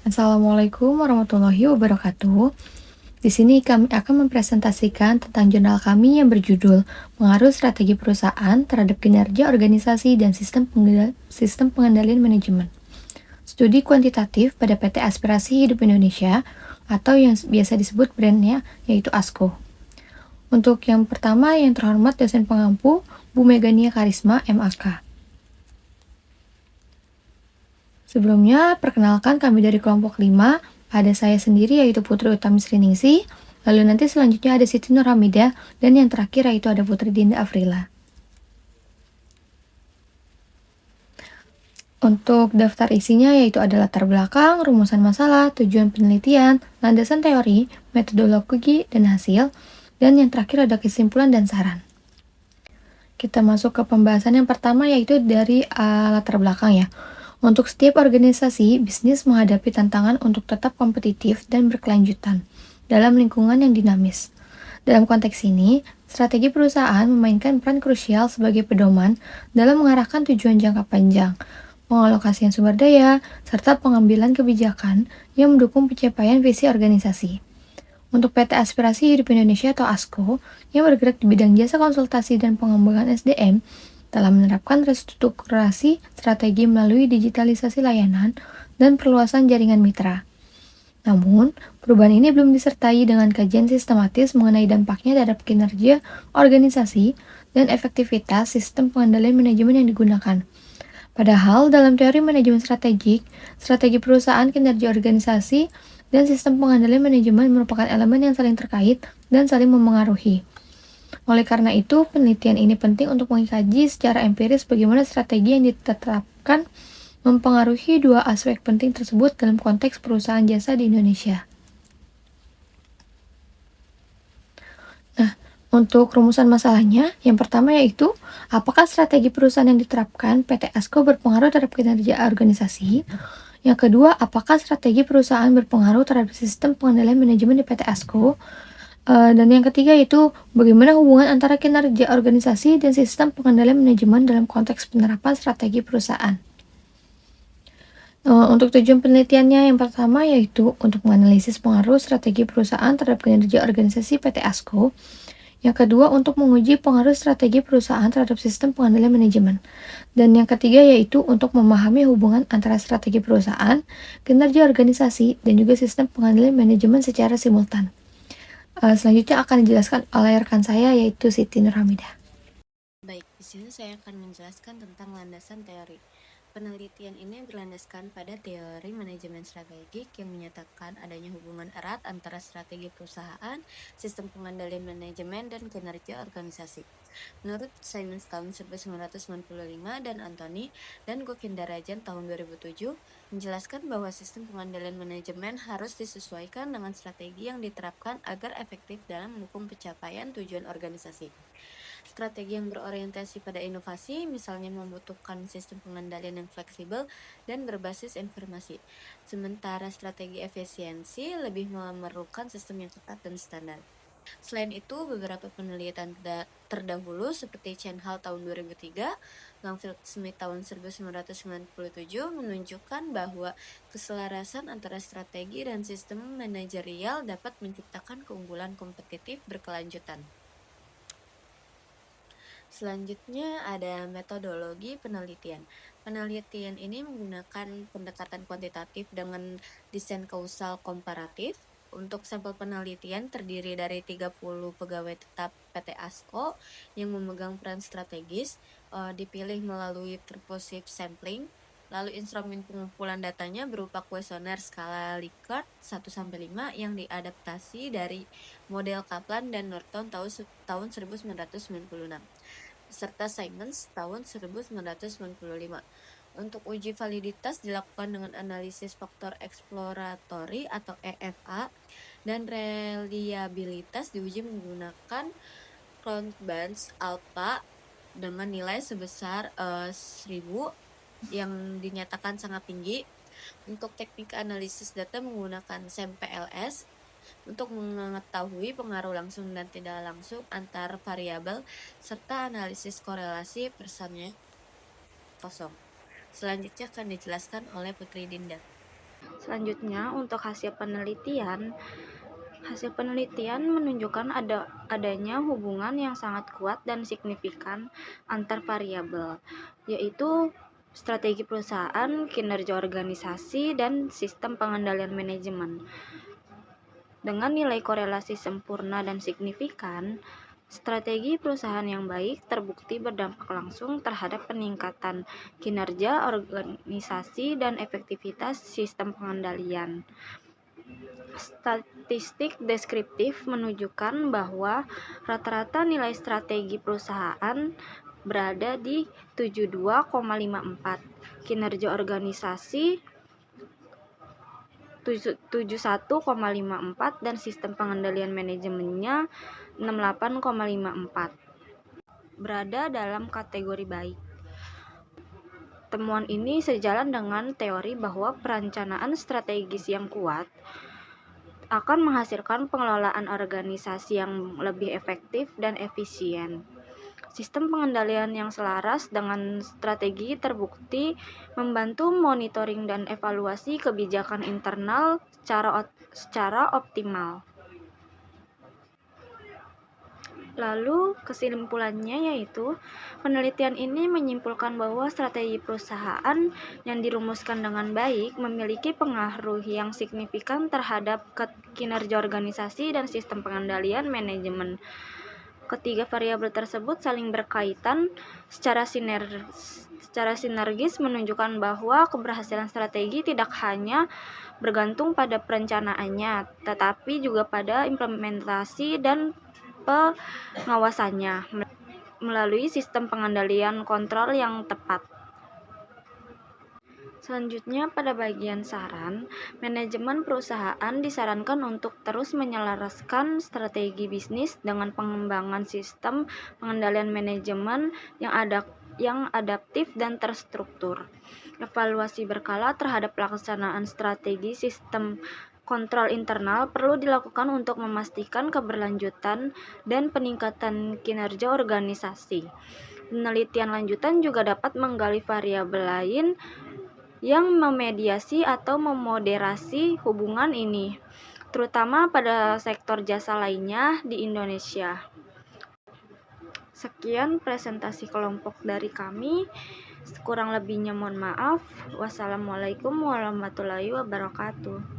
Assalamualaikum warahmatullahi wabarakatuh. Di sini kami akan mempresentasikan tentang jurnal kami yang berjudul Pengaruh Strategi Perusahaan Terhadap Kinerja Organisasi dan Sistem Pengendalian Manajemen. Studi kuantitatif pada PT Aspirasi Hidup Indonesia atau yang biasa disebut brandnya yaitu ASKO. Untuk yang pertama yang terhormat dosen pengampu Bu Megania Karisma MAK. Sebelumnya, perkenalkan kami dari kelompok 5, ada saya sendiri yaitu Putri Utami Sriningsih, lalu nanti selanjutnya ada Siti Nur Hamidah, dan yang terakhir yaitu ada Putri Dinda Afrila. Untuk daftar isinya yaitu ada latar belakang, rumusan masalah, tujuan penelitian, landasan teori, metodologi, dan hasil, dan yang terakhir ada kesimpulan dan saran. Kita masuk ke pembahasan yang pertama yaitu dari latar belakang ya. Untuk setiap organisasi, bisnis menghadapi tantangan untuk tetap kompetitif dan berkelanjutan dalam lingkungan yang dinamis. Dalam konteks ini, strategi perusahaan memainkan peran krusial sebagai pedoman dalam mengarahkan tujuan jangka panjang, pengalokasian sumber daya, serta pengambilan kebijakan yang mendukung pencapaian visi organisasi. Untuk PT Aspirasi Hidup Indonesia atau ASKO, yang bergerak di bidang jasa konsultasi dan pengembangan SDM, telah menerapkan restrukturasi strategi melalui digitalisasi layanan dan perluasan jaringan mitra. Namun, perubahan ini belum disertai dengan kajian sistematis mengenai dampaknya terhadap kinerja organisasi dan efektivitas sistem pengendalian manajemen yang digunakan. Padahal, dalam teori manajemen strategik, strategi perusahaan, kinerja organisasi, dan sistem pengendalian manajemen merupakan elemen yang saling terkait dan saling memengaruhi. Oleh karena itu, penelitian ini penting untuk mengkaji secara empiris bagaimana strategi yang ditetapkan mempengaruhi dua aspek penting tersebut dalam konteks perusahaan jasa di Indonesia. Nah, untuk rumusan masalahnya, yang pertama yaitu, apakah strategi perusahaan yang diterapkan PT ASKO berpengaruh terhadap kinerja organisasi? Yang kedua, apakah strategi perusahaan berpengaruh terhadap sistem pengendalian manajemen di PT ASKO? Dan yang ketiga yaitu bagaimana hubungan antara kinerja organisasi dan sistem pengendalian manajemen dalam konteks penerapan strategi perusahaan. Untuk tujuan penelitiannya yang pertama yaitu untuk menganalisis pengaruh strategi perusahaan terhadap kinerja organisasi PT ASKO. Yang kedua untuk menguji pengaruh strategi perusahaan terhadap sistem pengendalian manajemen. Dan yang ketiga yaitu untuk memahami hubungan antara strategi perusahaan, kinerja organisasi, dan juga sistem pengendalian manajemen secara simultan. Selanjutnya akan dijelaskan oleh rekan saya yaitu Siti Nur Hamidah. Baik, di sini saya akan menjelaskan tentang landasan teori. Penelitian ini berlandaskan pada teori manajemen strategik yang menyatakan adanya hubungan erat antara strategi perusahaan, sistem pengendalian manajemen, dan kinerja organisasi. Menurut Simons tahun 1995 dan Anthony dan Govindarajan tahun 2007, menjelaskan bahwa sistem pengendalian manajemen harus disesuaikan dengan strategi yang diterapkan agar efektif dalam mendukung pencapaian tujuan organisasi. Strategi yang berorientasi pada inovasi, misalnya membutuhkan sistem pengendalian yang fleksibel dan berbasis informasi. Sementara strategi efisiensi lebih memerlukan sistem yang ketat dan standar. Selain itu, beberapa penelitian terdahulu seperti Chen Hall tahun 2003, Langfield Smith tahun 1997 menunjukkan bahwa keselarasan antara strategi dan sistem manajerial dapat menciptakan keunggulan kompetitif berkelanjutan. Selanjutnya ada metodologi penelitian. Penelitian ini menggunakan pendekatan kuantitatif dengan desain kausal komparatif. Untuk sampel penelitian terdiri dari 30 pegawai tetap PT ASKO yang memegang peran strategis, dipilih melalui purposive sampling. Lalu instrumen pengumpulan datanya berupa kuesioner skala Likert 1-5 yang diadaptasi dari model Kaplan dan Norton tahun 1996 serta Simons tahun 1995. Untuk uji validitas dilakukan dengan analisis faktor eksploratory atau EFA dan reliabilitas diuji menggunakan Cronbans alpha dengan nilai sebesar 1000 yang dinyatakan sangat tinggi. Untuk teknik analisis data menggunakan SAM-PLS untuk mengetahui pengaruh langsung dan tidak langsung antar variabel serta analisis korelasi persannya kosong. Selanjutnya akan dijelaskan oleh Putri Dinda. Selanjutnya, untuk hasil penelitian menunjukkan adanya hubungan yang sangat kuat dan signifikan antar variabel, yaitu strategi perusahaan, kinerja organisasi, dan sistem pengendalian manajemen. Dengan nilai korelasi sempurna dan signifikan, strategi perusahaan yang baik terbukti berdampak langsung terhadap peningkatan kinerja organisasi dan efektivitas sistem pengendalian. Statistik deskriptif menunjukkan bahwa rata-rata nilai strategi perusahaan berada di 72,54, kinerja organisasi 71,54, dan sistem pengendalian manajemennya 68,54. Berada dalam kategori baik. Temuan ini sejalan dengan teori bahwa perencanaan strategis yang kuat akan menghasilkan pengelolaan organisasi yang lebih efektif dan efisien. Sistem pengendalian yang selaras dengan strategi terbukti membantu monitoring dan evaluasi kebijakan internal secara optimal. Lalu, kesimpulannya yaitu, penelitian ini menyimpulkan bahwa strategi perusahaan yang dirumuskan dengan baik memiliki pengaruh yang signifikan terhadap kinerja organisasi dan sistem pengendalian manajemen. Ketiga variabel tersebut saling berkaitan secara sinergis menunjukkan bahwa keberhasilan strategi tidak hanya bergantung pada perencanaannya, tetapi juga pada implementasi dan pengawasannya melalui sistem pengendalian kontrol yang tepat. Selanjutnya, pada bagian saran, manajemen perusahaan disarankan untuk terus menyelaraskan strategi bisnis dengan pengembangan sistem pengendalian manajemen yang adaptif dan terstruktur. Evaluasi berkala terhadap pelaksanaan strategi sistem kontrol internal perlu dilakukan untuk memastikan keberlanjutan dan peningkatan kinerja organisasi. Penelitian lanjutan juga dapat menggali variabel lain yang memediasi atau memoderasi hubungan ini, terutama pada sektor jasa lainnya di Indonesia. Sekian presentasi kelompok dari kami. Kurang lebihnya mohon maaf. Wassalamualaikum warahmatullahi wabarakatuh.